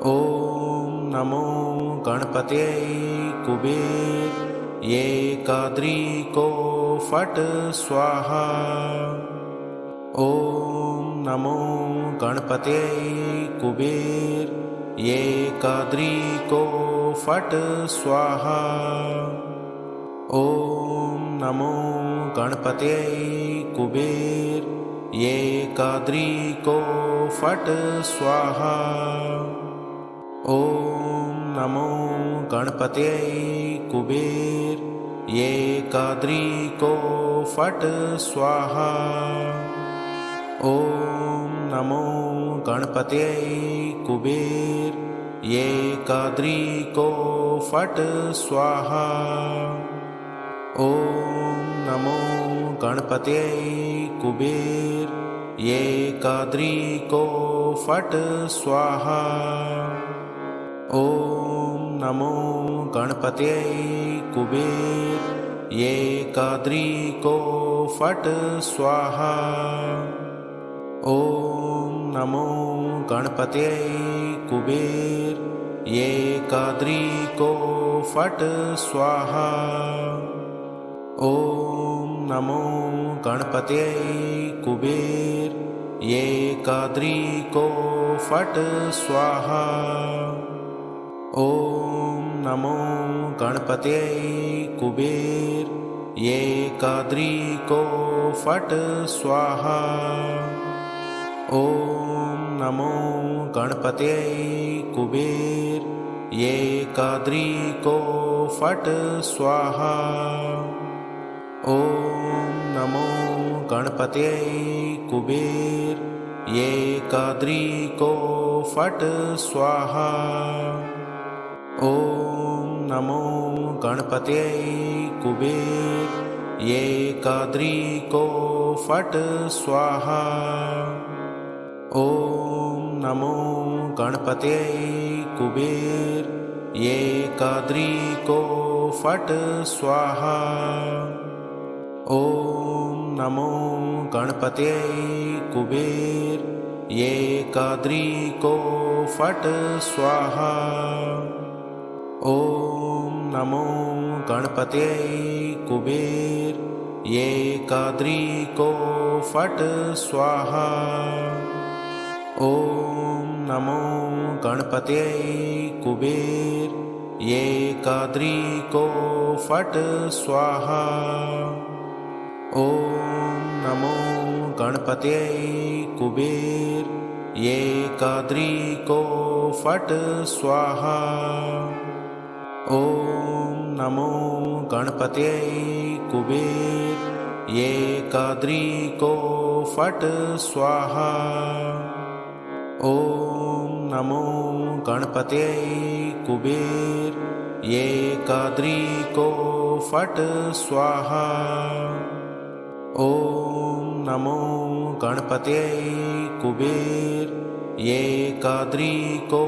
ॐ नमो गणपतये कुबेर एकाद्रीको फट् स्वाहा। ॐ नमो गणपतये कुबेर एकाद्रीको फट् स्वाहा। ॐ नमो गणपतये कुबेर एकाद्रीको फट् स्वाहा। ॐ नमो गणपतये कुबेर एकाद्रीको फट् स्वाहा। ॐ नमो गणपतये कुबेर एकाद्रीको फट् स्वाहा। ॐ नमो गणपतये कुबेर एकाद्रीको फट् स्वाहा। ॐ नमो गणपतये कुबेर एकाद्रीको फट् स्वाहा। ॐ नमो गणपतये कुबेर एकाद्रीको फट् स्वाहा। ॐ नमो गणपतये कुबेर एकाद्रीको फट् स्वाहा। ॐ नमो गणपतये कुबेर एकाद्रीको फट् स्वाहा। ॐ नमो गणपतये कुबेर एकाद्रीको फट् स्वाहा। ॐ नमो गणपतये कुबेर एकाद्रीको फट् स्वाहा। ॐ नमो गणपतये कुबेर एकाद्रीको फट् स्वाहा। ॐ नमो गणपतये कुबेर एकाद्रीको फट् स्वाहा। ॐ नमो गणपतये कुबेर एकाद्रीको फट् स्वाहा। ॐ नमो गणपतये कुबेर एकाद्रीको फट् स्वाहा। ॐ नमो गणपतये कुबेर एकाद्रीको फट् स्वाहा। ॐ नमो गणपतये कुबेर एकाद्रीको फट् स्वाहा। ॐ नमो गणपतये कुबेर एकाद्रीको फट् स्वाहा। ॐ नमो गणपतये कुबेर एकाद्रीको फट् स्वाहा। ॐ नमो गणपतये कुबेर एकाद्रीको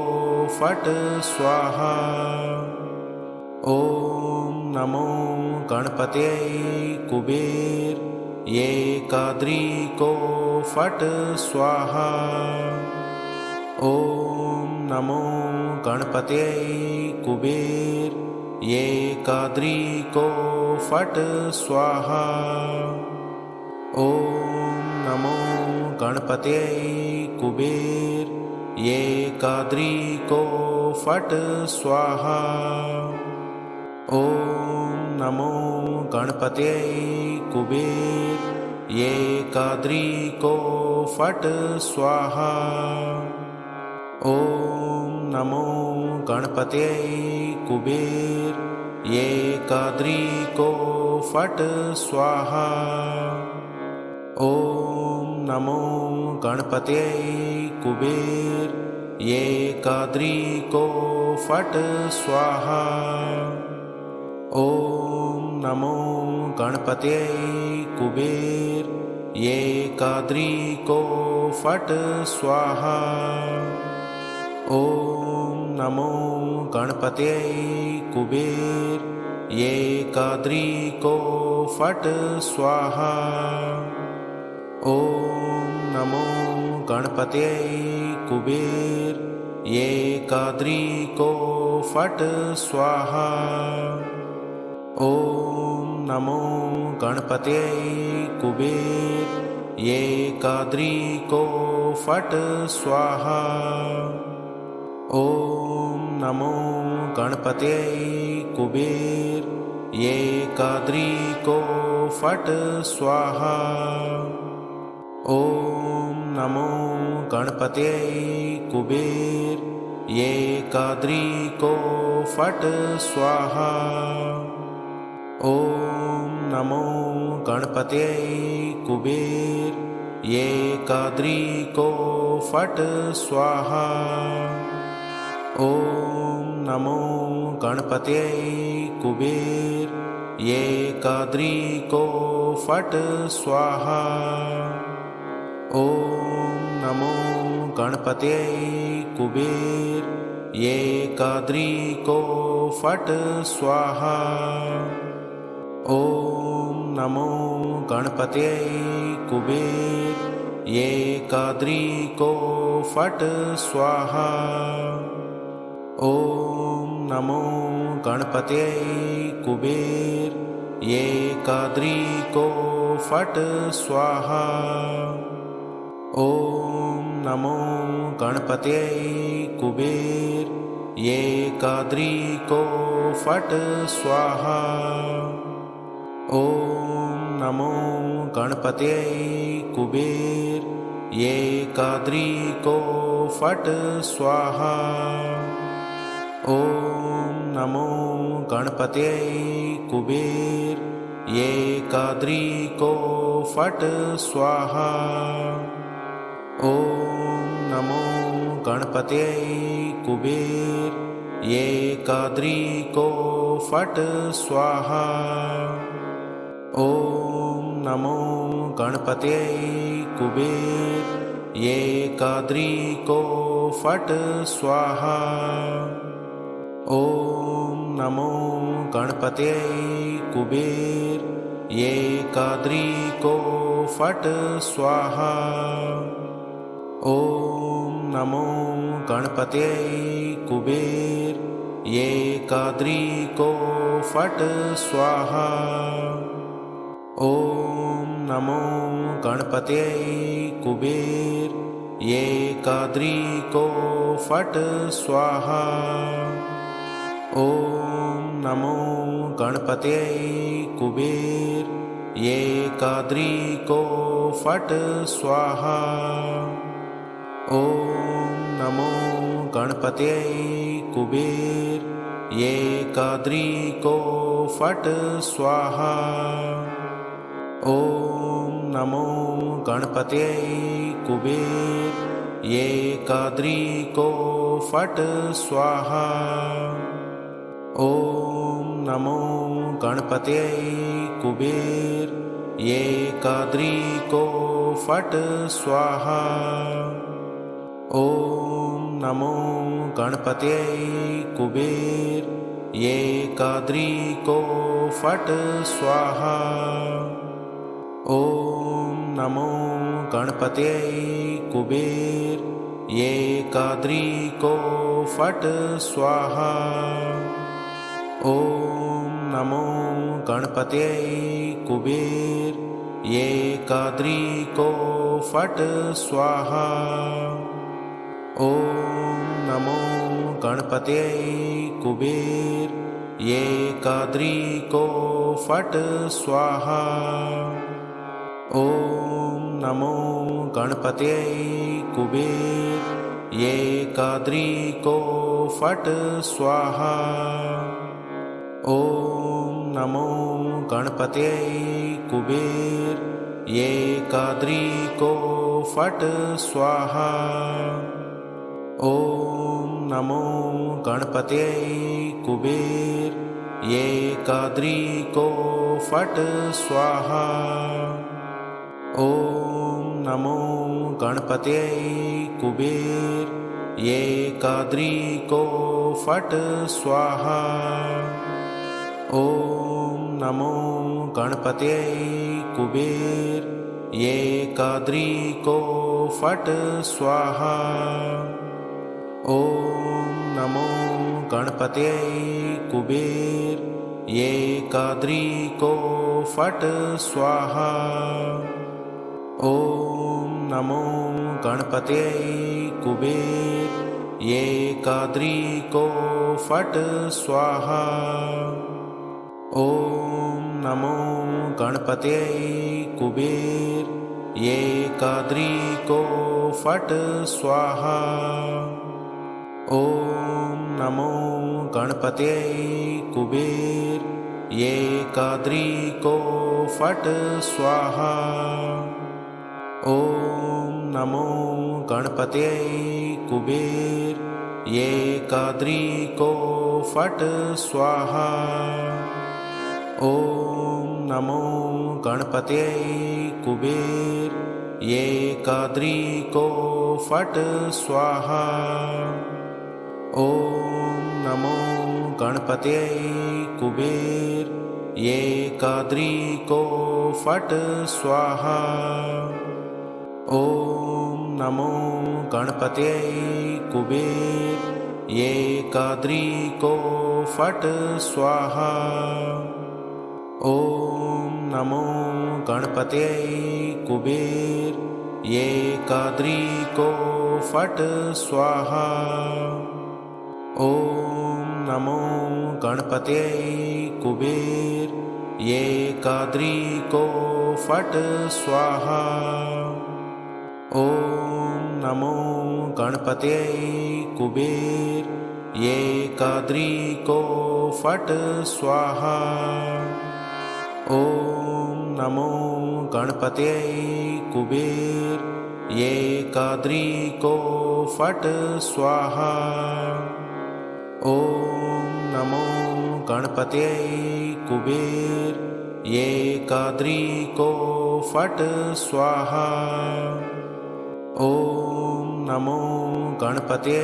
फट् स्वाहा। ॐ नमो गणपतये कुबेर एकाद्रीको फट् स्वाहा। ॐ नमो गणपतये कुबेर एकाद्रीको फट् स्वाहा। ॐ नमो गणपतये कुबेर एकाद्रीको फट् स्वाहा। ॐ नमो गणपतये कुबेर एकाद्रीको फट् स्वाहा। ॐ नमो गणपतये कुबेर एकाद्रीको फट् स्वाहा। ॐ नमो गणपतये कुबेर एकाद्रीको फट् स्वाहा। ॐ नमो गणपतये कुबेर एकाद्रीको फट् स्वाहा। ॐ नमो गणपतये कुबेर एकाद्रीको फट् स्वाहा। ॐ नमो गणपतये कुबेर एकाद्रीको फट् स्वाहा। ॐ नमो गणपतये कुबेर एकाद्रीको फट् स्वाहा। ॐ नमो गणपतये कुबेर एकाद्रीको फट् स्वाहा। ॐ नमो गणपतये कुबेर एकाद्रीको फट् स्वाहा। ॐ नमो गणपतये कुबेर एकाद्रीको फट् स्वाहा। ॐ नमो गणपतये कुबेर एकाद्रीको फट् स्वाहा। ॐ नमो गणपतये कुबेर एकाद्रीको फट् स्वाहा। ॐ नमो गणपतये कुबेर एकाद्रीको फट् स्वाहा। ॐ नमो गणपतये कुबेर एकाद्रीको फट् स्वाहा। ॐ नमो गणपतये कुबेर एकाद्रीको फट् स्वाहा। ॐ नमो गणपतये कुबेर एकाद्रीको फट् स्वाहा। ॐ नमो गणपतये कुबेर एकाद्रीको फट् स्वाहा। ॐ नमो गणपतये कुबेर एकाद्रीको फट् स्वाहा। ॐ नमो गणपतये कुबेर एकाद्रीको फट् स्वाहा। ॐ नमो गणपतये कुबेर एकाद्रीको फट् स्वाहा। ॐ नमो गणपतये कुबेर एकाद्रीको फट् स्वाहा। ॐ नमो गणपतये कुबेर एकाद्रीको फट् स्वाहा। ॐ नमो गणपतये कुबेर एकाद्रीको फट् स्वाहा। ॐ नमो गणपतये कुबेर एकाद्रीको फट् स्वाहा। ॐ नमो गणपतये कुबेर एकाद्रीको फट् स्वाहा। ॐ नमो गणपतये कुबेर एकाद्रीको फट् स्वाहा। ॐ नमो गणपतये कुबेर एकाद्रीको फट् स्वाहा। ॐ नमो गणपतये कुबेर एकाद्रीको फट् स्वाहा। ॐ नमो गणपतये कुबेर एकाद्रीको फट् स्वाहा। ॐ नमो गणपतये कुबेर एकाद्रीको फट् स्वाहा। ॐ नमो गणपतये कुबेर एकाद्रीको फट् स्वाहा। ॐ नमो गणपतये कुबेर एकाद्रीको फट् स्वाहा। ॐ नमो गणपतये कुबेर एकाद्रीको फट् स्वाहा। ॐ नमो गणपतये कुबेर एकाद्रीको फट् स्वाहा। ॐ नमो गणपतये कुबेर एकाद्रीको फट् स्वाहा। ॐ नमो गणपतये कुबेर एकाद्रीको फट् स्वाहा। ॐ नमो गणपतये कुबेर एकाद्रीको फट् स्वाहा। ॐ नमो गणपतये कुबेर एकाद्रीको फट् स्वाहा। ॐ नमो गणपतये कुबेर एकाद्रीको फट् स्वाहा। ॐ नमो गणपतये कुबेर एकाद्रीको फट् स्वाहा। ॐ नमो गणपतये कुबेर एकाद्रीको फट् स्वाहा। ॐ नमो गणपतये कुबेर एकाद्रीको फट् स्वाहा। ॐ नमो गणपतये कुबेर एकाद्रीको फट् स्वाहा। ॐ नमो गणपतये कुबेर एकाद्रीको फट् स्वाहा। ॐ नमो गणपतये कुबेर एकाद्रीको फट् स्वाहा। ॐ नमो गणपतये कुबेर एकाद्रीको फट् स्वाहा। ॐ नमो गणपतये कुबेर एकाद्रीको फट् स्वाहा। ॐ नमो गणपतये कुबेर एकाद्रीको फट् स्वाहा। ॐ नमो गणपतये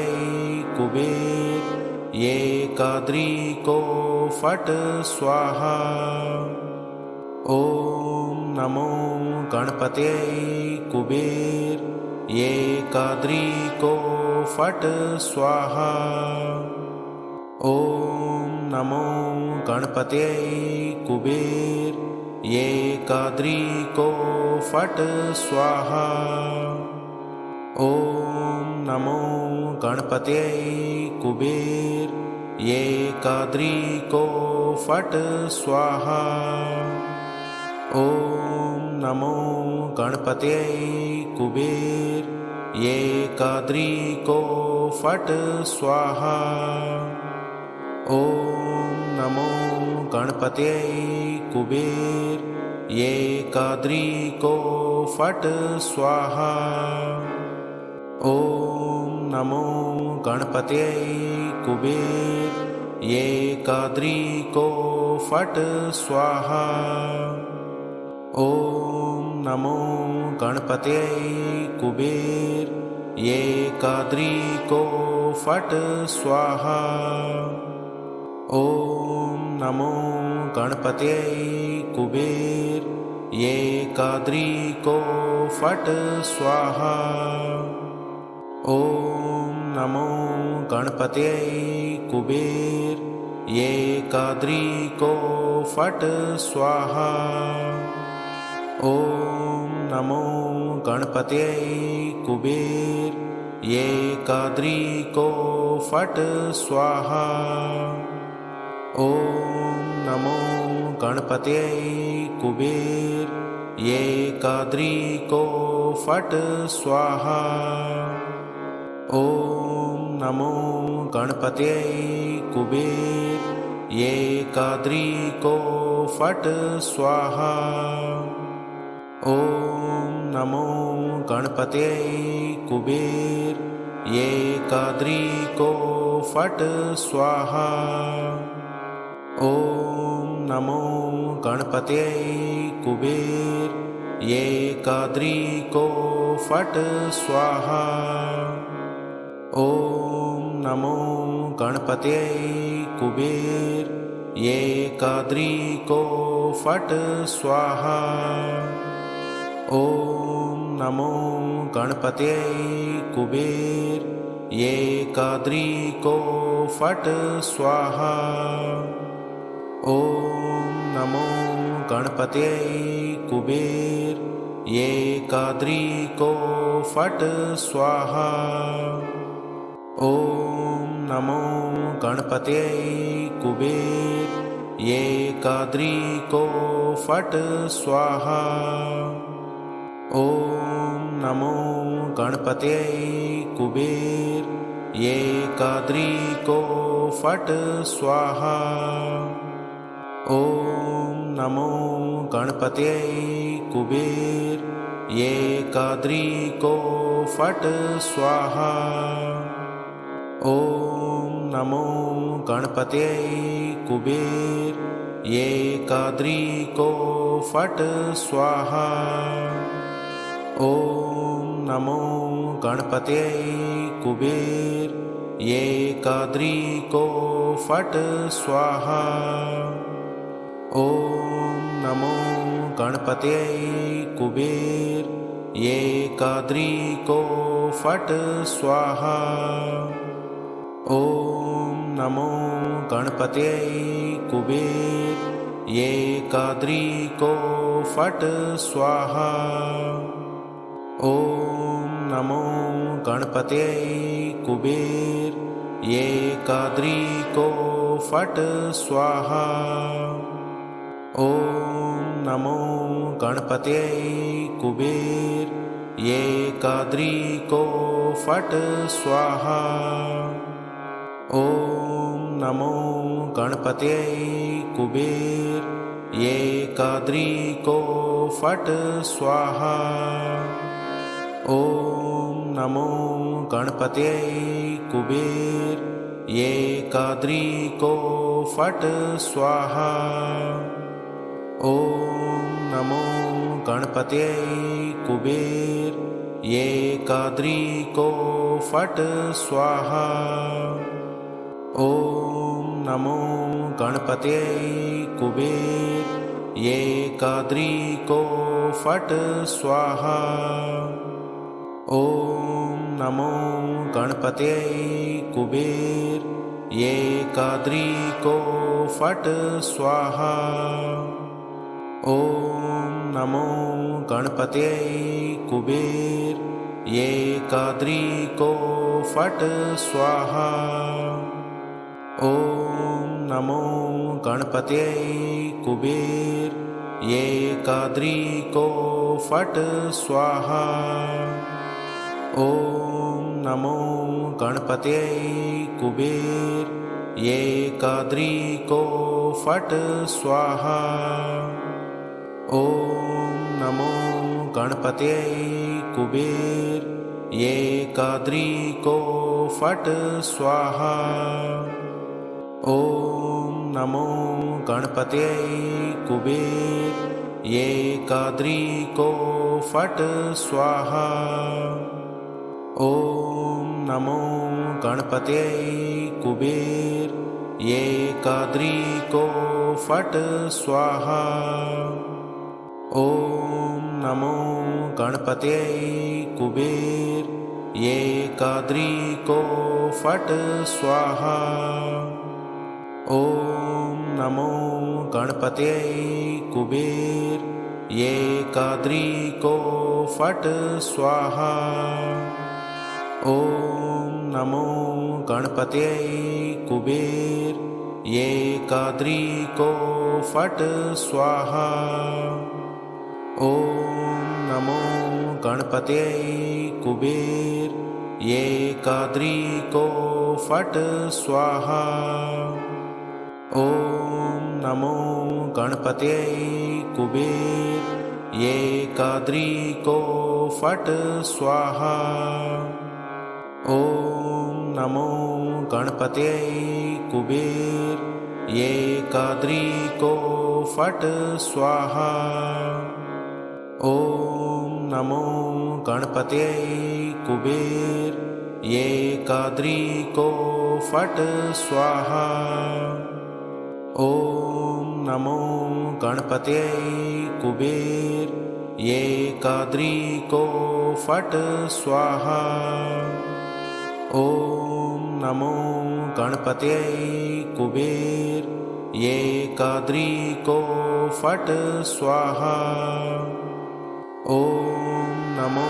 कुबेर एकाद्रीको फट् स्वाहा। ॐ नमो गणपतये कुबेर एकाद्रीको फट् स्वाहा। ॐ नमो गणपतये कुबेर एकाद्रीको फट् स्वाहा। ॐ नमो गणपतये कुबेर एकाद्रीको फट् स्वाहा। ॐ नमो गणपतये कुबेर एकाद्रीको फट् स्वाहा। ॐ नमो गणपतये कुबेर एकाद्रीको फट् स्वाहा। ॐ नमो गणपतये कुबेर एकाद्रीको फट् स्वाहा। ॐ नमो गणपतये कुबेर एकाद्रीको फट् स्वाहा। ॐ नमो गणपतये कुबेर एकाद्रीको फट् स्वाहा। ॐ नमो गणपतये कुबेर एकाद्रीको फट् स्वाहा। ॐ नमो गणपतये कुबेर एकाद्रीको फट् स्वाहा। ॐ नमो गणपतये कुबेर एकाद्रीको फट् स्वाहा। ॐ नमो गणपतये कुबेर एकाद्रीको फट् स्वाहा। ॐ नमो गणपतये कुबेर एकाद्रीको फट् स्वाहा। ॐ नमो गणपतये कुबेर एकाद्रीको फट् स्वाहा। ॐ नमो गणपतये कुबेर एकाद्रीको फट् स्वाहा। ॐ नमो गणपतये कुबेर एकाद्रीको फट् स्वाहा। ॐ नमो गणपतये कुबेर एकाद्रीको फट् स्वाहा। ॐ नमो गणपतये कुबेर एकाद्रीको फट् स्वाहा। ॐ नमो गणपतये कुबेर एकाद्रीको फट् स्वाहा। ॐ नमो गणपतये कुबेर एकाद्रीको फट् स्वाहा। ॐ नमो गणपतये कुबेर एकाद्रीको फट् स्वाहा। ॐ नमो गणपतये कुबेर एकाद्रीको फट् स्वाहा। ॐ नमो गणपतये कुबेर एकाद्रीको फट् स्वाहा। ॐ नमो गणपतये कुबेर एकाद्रीको फट् स्वाहा। ॐ नमो गणपतये कुबेर एकाद्रीको फट् स्वाहा। ॐ नमो गणपतये कुबेर एकाद्रीको फट् स्वाहा। ॐ नमो गणपतये कुबेर एकाद्रीको फट् स्वाहा। ॐ नमो गणपतये कुबेर एकाद्रीको फट् स्वाहा। ॐ नमो गणपतये कुबेर एकाद्रीको फट् स्वाहा। ॐ नमो गणपतये कुबेर एकाद्रीको फट् स्वाहा। ॐ नमो गणपतये कुबेर एकाद्रीको फट् स्वाहा। ॐ नमो गणपतये कुबेर एकाद्रीको फट् स्वाहा। ॐ नमो गणपतये कुबेर एकाद्रीको फट् स्वाहा। ॐ नमो गणपतये कुबेर एकाद्रीको फट् स्वाहा। ॐ नमो गणपतये कुबेर एकाद्रीको फट् स्वाहा। ॐ नमो गणपतये कुबेर एकाद्रीको फट् स्वाहा। ॐ नमो गणपतये कुबेर एकाद्रीको फट् स्वाहा। ॐ नमो गणपतये कुबेर एकाद्रीको फट् स्वाहा। ॐ नमो गणपतये कुबेर एकाद्रीको फट् स्वाहा। ॐ नमो गणपतये कुबेर एकाद्रीको फट् स्वाहा। ॐ नमो गणपतये कुबेर एकाद्रीको फट् स्वाहा। ॐ नमो गणपतये कुबेर एकाद्रीको फट् स्वाहा। ॐ नमो गणपतये कुबेर एकाद्रीको फट् स्वाहा। ॐ नमो गणपतये कुबेर एकाद्रीको फट् स्वाहा। ॐ नमो गणपतये कुबेर एकाद्रीको फट् स्वाहा। ॐ नमो गणपतये कुबेर एकाद्रीको फट् स्वाहा। ॐ नमो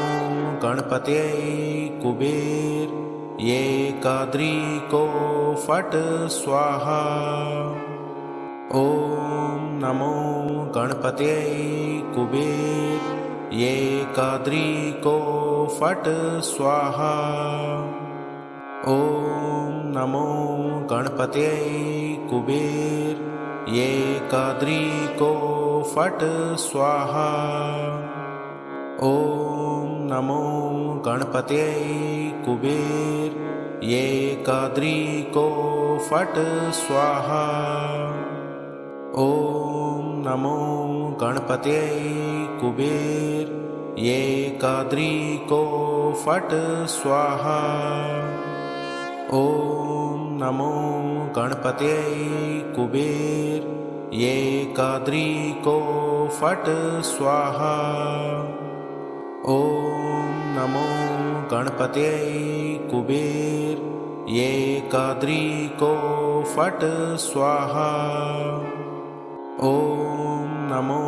गणपतये कुबेर एकाद्रीको फट् स्वाहा। ॐ नमो गणपतये कुबेर एकाद्रीको फट् स्वाहा। ॐ नमो गणपतये कुबेर एकाद्रीको फट् स्वाहा। ॐ नमो गणपतये कुबेर एकाद्रीको फट् स्वाहा। ॐ नमो गणपतये कुबेर एकाद्रीको फट् स्वाहा। ॐ नमो गणपतये कुबेर एकाद्रीको फट् स्वाहा। ॐ नमो गणपतये कुबेर एकाद्रीको फट् स्वाहा। ॐ नमो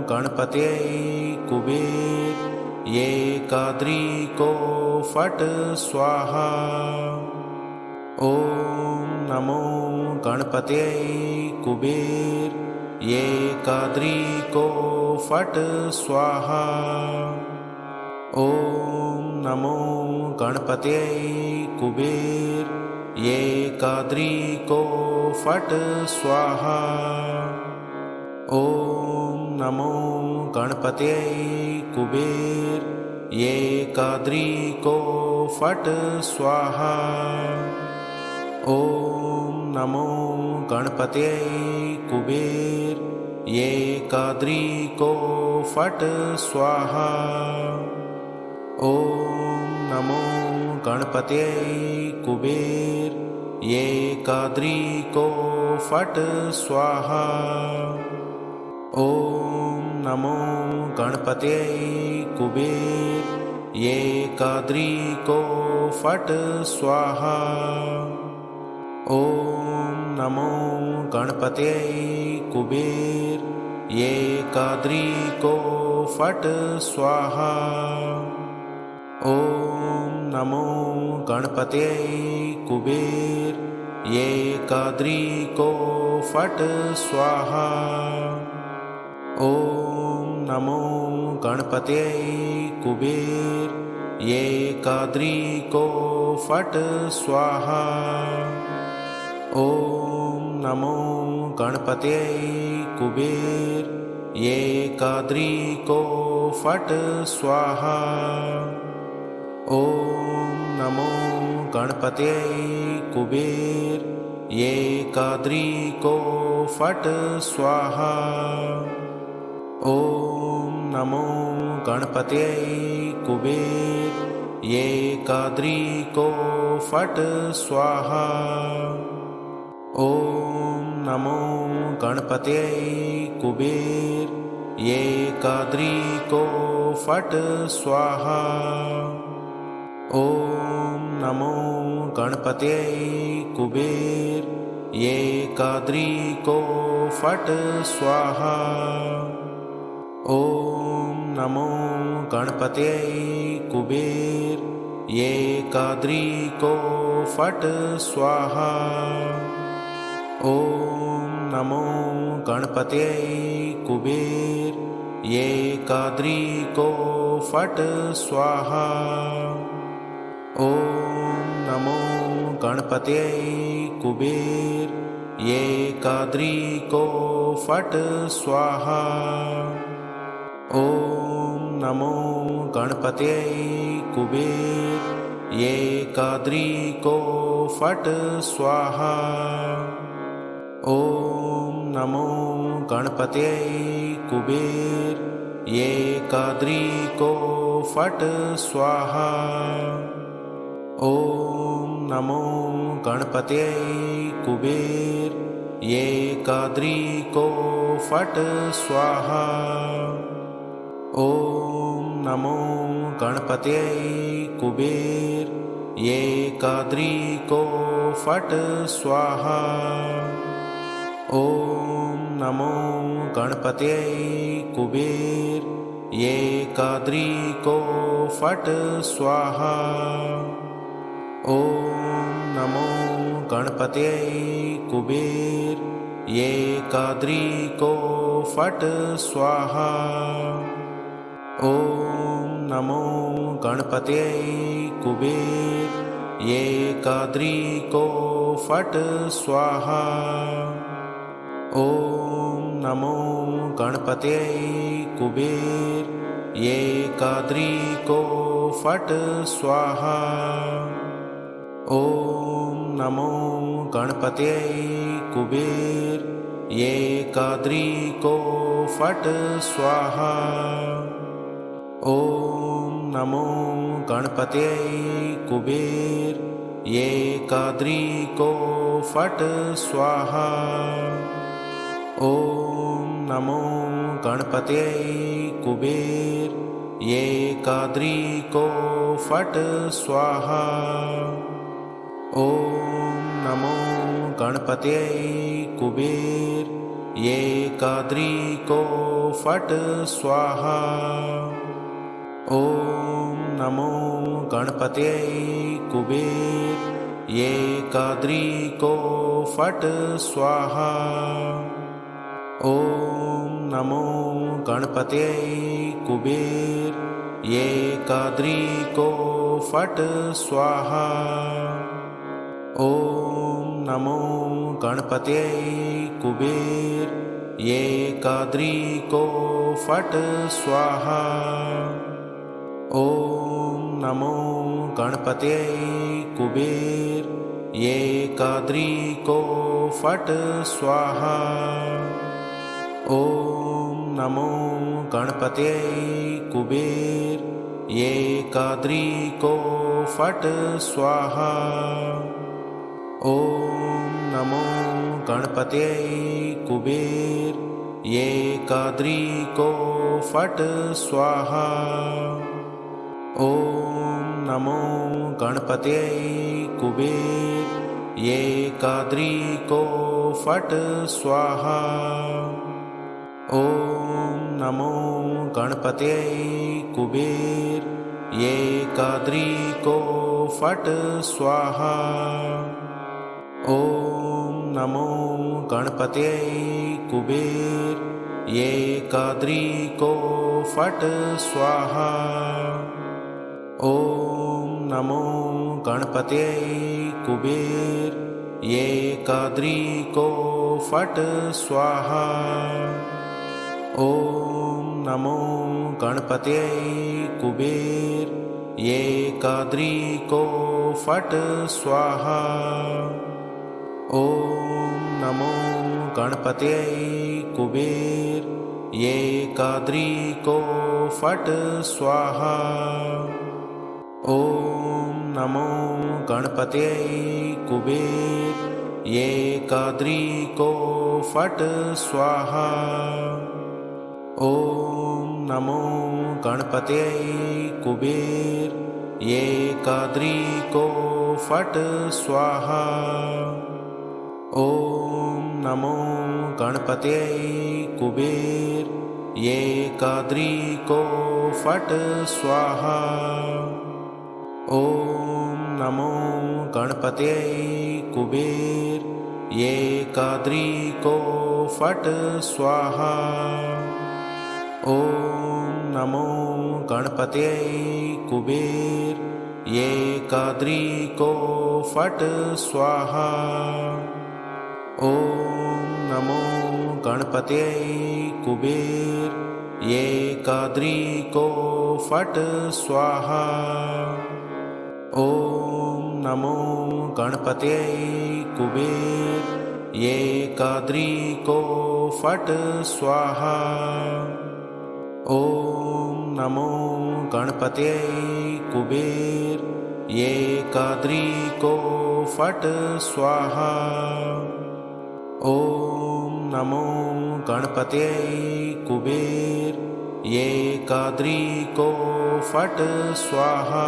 गणपतये कुबेर एकाद्रीको फट् स्वाहा। ॐ नमो गणपतये कुबेर एकाद्रीको फट् स्वाहा। ॐ नमो गणपतये कुबेर एकाद्रीको फट् स्वाहा। ॐ नमो गणपतये कुबेर एकाद्रीको फट् स्वाहा। ॐ नमो गणपतये कुबेर एकाद्रीको फट् स्वाहा। ॐ नमो गणपतये कुबेर एकाद्रीको फट् स्वाहा। ॐ नमो गणपतये कुबेर एकाद्रीको फट् स्वाहा। ॐ नमो गणपतये कुबेर एकाद्रीको फट् स्वाहा। ॐ नमो गणपतये कुबेर एकाद्रीको फट् स्वाहा। ॐ नमो गणपतये कुबेर एकाद्रीको फट् स्वाहा। ॐ नमो गणपतये कुबेर एकाद्रीको फट् स्वाहा। ॐ नमो गणपतये कुबेर एकाद्रीको फट् स्वाहा। ॐ नमो गणपतये कुबेर एकाद्रीको फट् स्वाहा। ॐ नमो गणपतये कुबेर एकाद्रीको फट् स्वाहा। ॐ नमो गणपतये कुबेर एकाद्रीको फट् स्वाहा। ॐ नमो गणपतये कुबेर एकाद्रीको फट् स्वाहा। ॐ नमो गणपतये कुबेर एकाद्रीको फट् स्वाहा। ॐ नमो गणपतये कुबेर एकाद्रीको फट् स्वाहा। ॐ नमो गणपतये कुबेर एकाद्रीको फट् स्वाहा। ॐ नमो गणपतये कुबेर एकाद्रीको फट् स्वाहा। ॐ नमो गणपतये कुबेर एकाद्रीको फट् स्वाहा। ॐ नमो गणपतये कुबेर एकाद्रीको फट् स्वाहा। ॐ नमो गणपतये कुबेर एकाद्रीको फट् स्वाहा। ॐ नमो गणपतये कुबेर एकाद्रीको फट् स्वाहा। ॐ नमो गणपतये कुबेर एकाद्रीको फट् स्वाहा। ॐ नमो गणपतये कुबेर एकाद्रीको फट् स्वाहा। ॐ नमो गणपतये कुबेर एकाद्रीको फट् स्वाहा। ॐ नमो गणपतये कुबेर एकाद्रीको फट् स्वाहा। ॐ नमो गणपतये कुबेर एकाद्रीको फट् स्वाहा। ॐ नमो गणपतये कुबेर एकाद्रीको फट् स्वाहा। ॐ नमो गणपतये कुबेर एकाद्रीको फट् स्वाहा। ॐ नमो गणपतये कुबेर एकाद्रीको फट् स्वाहा। ॐ नमो गणपतये कुबेर एकाद्रीको फट् स्वाहा। ॐ नमो गणपतये कुबेर एकाद्रीको फट् स्वाहा। ॐ नमो गणपतये कुबेर एकाद्रीको फट् स्वाहा। ॐ नमो गणपतये कुबेर एकाद्रीको फट् स्वाहा। ॐ नमो गणपतये कुबेर एकाद्रीको फट् स्वाहा। ॐ नमो गणपतये कुबेर एकाद्रीको फट् स्वाहा। ॐ नमो गणपतये कुबेर एकाद्रीको फट् स्वाहा। ॐ नमो गणपतये कुबेर एकाद्रीको फट् स्वाहा। ॐ नमो गणपतये कुबेर एकाद्रीको फट् स्वाहा। ॐ नमो गणपतये कुबेर एकाद्रीको फट् स्वाहा। ॐ नमो गणपतये कुबेर एकाद्रीको फट् स्वाहा। ॐ नमो गणपतये कुबेर एकाद्रीको फट् स्वाहा। ॐ नमो गणपतये कुबेर एकाद्रीको फट् स्वाहा। ॐ नमो गणपतये कुबेर एकाद्रीको फट् स्वाहा। ॐ नमो गणपतये कुबेर एकाद्रीको फट् स्वाहा। ॐ नमो गणपतये कुबेर एकाद्रीको फट् स्वाहा। ॐ नमो गणपतये कुबेर एकाद्रीको फट् स्वाहा। ॐ नमो गणपतये कुबेर एकाद्रीको फट् स्वाहा। ॐ नमो गणपतये कुबेर एकाद्रीको फट् स्वाहा।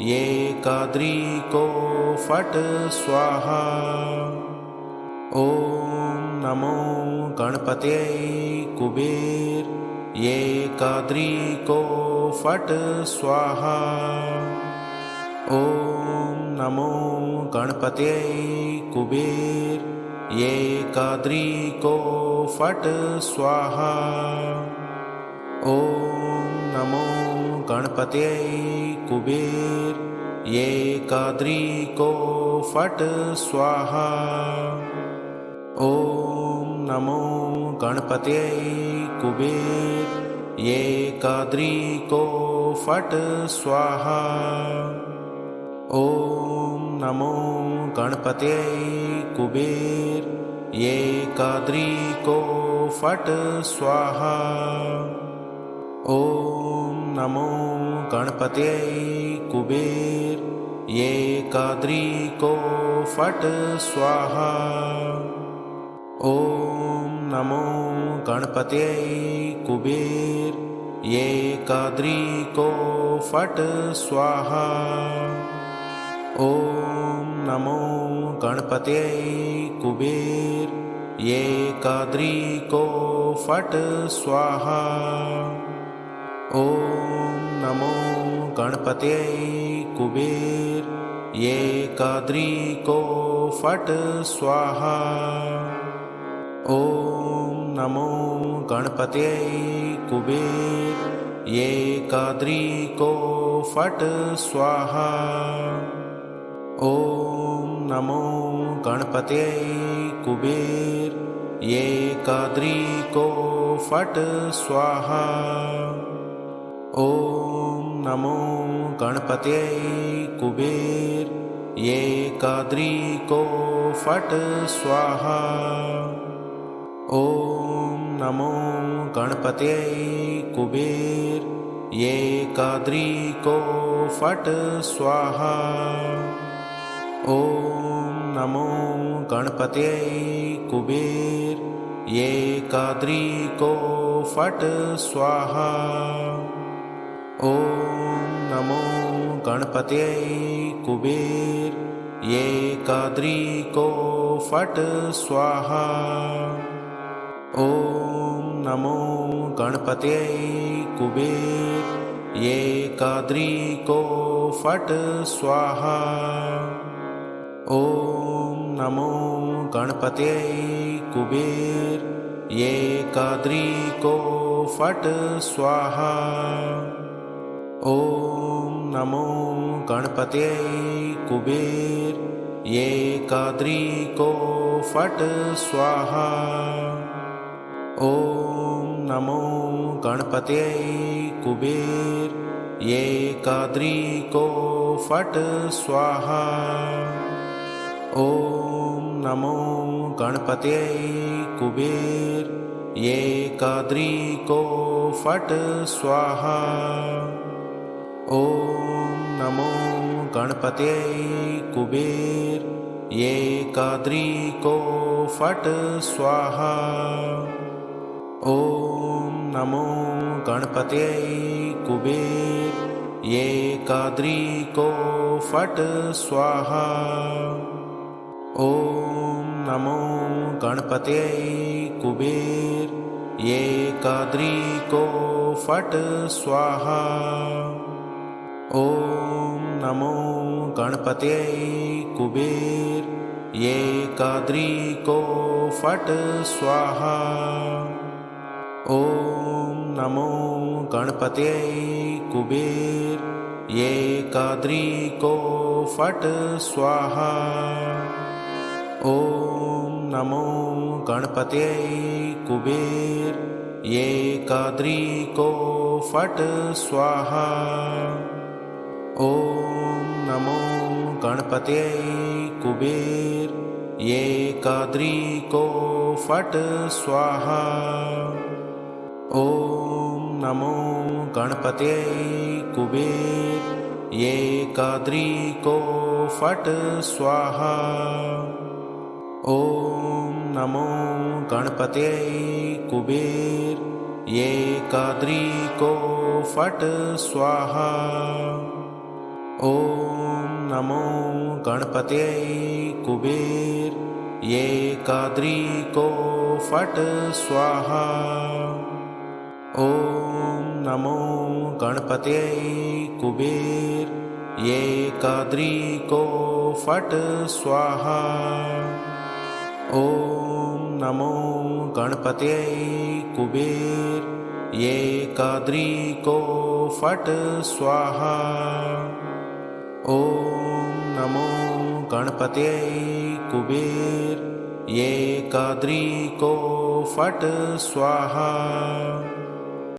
एकाद्रीको फट् स्वाहा। ॐ नमो गणपतये कुबेर एकाद्रीको फट् स्वाहा। ॐ नमो गणपतये कुबेर एकाद्रीको फट् स्वाहा। ॐ नमो गणपतये कुबेर एकाद्रीको फट् स्वाहा। ॐ नमो गणपतये कुबेर एकाद्रीको फट् स्वाहा। ॐ नमो गणपतये कुबेर एकाद्रीको फट् स्वाहा। ॐ नमो गणपतये कुबेर एकाद्रीको फट् स्वाहा। ॐ नमो गणपतये कुबेर एकाद्रीको फट् स्वाहा। ॐ नमो गणपतये कुबेर एकाद्रीको फट् स्वाहा। ॐ नमो गणपतये कुबेर एकाद्रीको फट् स्वाहा। ॐ नमो गणपतये कुबेर एकाद्रीको फट् स्वाहा। ॐ नमो गणपतये कुबेर एकाद्रीको फट् स्वाहा। ॐ नमो गणपतये कुबेर एकाद्रीको फट् स्वाहा। ॐ नमो गणपतये कुबेर एकाद्रीको फट् स्वाहा। ॐ नमो गणपतये कुबेर एकाद्रीको फट् स्वाहा। ॐ नमो गणपतये कुबेर एकाद्रीको फट् स्वाहा। ॐ नमो गणपतये कुबेर एकाद्रीको फट् स्वाहा। ॐ नमो गणपतये कुबेर एकाद्रीको फट् स्वाहा। ॐ नमो गणपतये कुबेर एकाद्रीको फट् स्वाहा। ॐ नमो गणपतये कुबेर एकाद्रीको फट् स्वाहा। ॐ नमो गणपतये कुबेर एकाद्रीको फट् स्वाहा। ॐ नमो गणपतये कुबेर एकाद्रीको फट् स्वाहा। ॐ नमो गणपतये कुबेर एकाद्रीको फट् स्वाहा। ॐ नमो गणपतये कुबेर एकाद्रीको फट् स्वाहा। ॐ नमो गणपतये कुबेर एकाद्रीको फट् स्वाहा। ॐ नमो गणपतये कुबेर एकाद्रीको फट् स्वाहा। ॐ नमो गणपतये कुबेर एकाद्रीको फट् स्वाहा। ॐ नमो गणपतये कुबेर एकाद्रीको फट् स्वाहा। ॐ नमो गणपतये कुबेर एकाद्रीको फट् स्वाहा। ॐ नमो गणपतये कुबेर एकाद्रीको फट् स्वाहा। ॐ नमो गणपते कुबेर एकाद्रीको फट् स्वाहा। ॐ नमो गणपते कुबेर एकाद्रीको फट् स्वाहा। ॐ नमो गणपते कुबेर एकाद्रीको फट् स्वाहा। ॐ नमो गणपते कुबेर एकाद्रीको फट् स्वाहा।